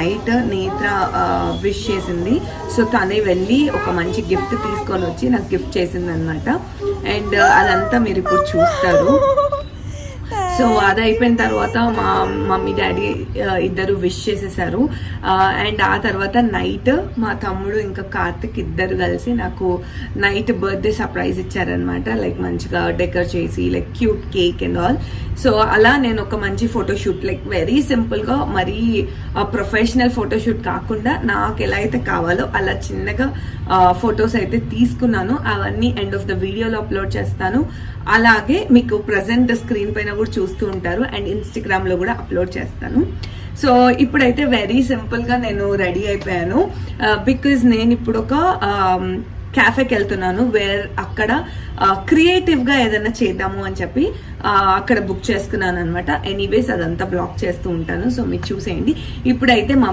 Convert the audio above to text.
Night నేత్ర wish చేసింది. So తనే వెళ్ళి ఒక మంచి గిఫ్ట్ తీసుకొని వచ్చి నాకు గిఫ్ట్ చేసింది అనమాట. అండ్ అదంతా మీరు ఇప్పుడు చూస్తారు. సో అది అయిపోయిన తర్వాత మా మమ్మీ డాడీ ఇద్దరు విష్ చేసేసారు. అండ్ ఆ తర్వాత నైట్ మా తమ్ముడు ఇంకా కార్తిక్ ఇద్దరు కలిసి నాకు నైట్ బర్త్డే సర్ప్రైజ్ ఇచ్చారనమాట. లైక్ మంచిగా డెకర్ చేసి like cute cake and all. So అలా నేను ఒక మంచి ఫోటోషూట్ లైక్ వెరీ సింపుల్గా, మరీ ప్రొఫెషనల్ ఫోటోషూట్ కాకుండా నాకు ఎలా అయితే కావాలో అలా చిన్నగా ఫొటోస్ అయితే తీసుకున్నాను. అవన్నీ ఎండ్ ఆఫ్ ద వీడియోలో అప్లోడ్ చేస్తాను. అలాగే మీకు ప్రజెంట్ స్క్రీన్ పైన కూడా చూస్తూ ఉంటారు అండ్ ఇన్స్టాగ్రామ్ లో కూడా అప్లోడ్ చేస్తాను. సో ఇప్పుడైతే వెరీ సింపుల్ గా నేను రెడీ అయిపోయాను. బికాజ్ నేను ఇప్పుడు ఒక క్యాఫేకి వెళ్తున్నాను, వేర్ అక్కడ క్రియేటివ్ గా ఏదైనా చేద్దాము అని చెప్పి అక్కడ బుక్ చేసుకున్నాను అనమాట. ఎనీవేస్ అదంతా బ్లాక్ చేస్తూ ఉంటాను. సో మీరు చూసేయండి. ఇప్పుడైతే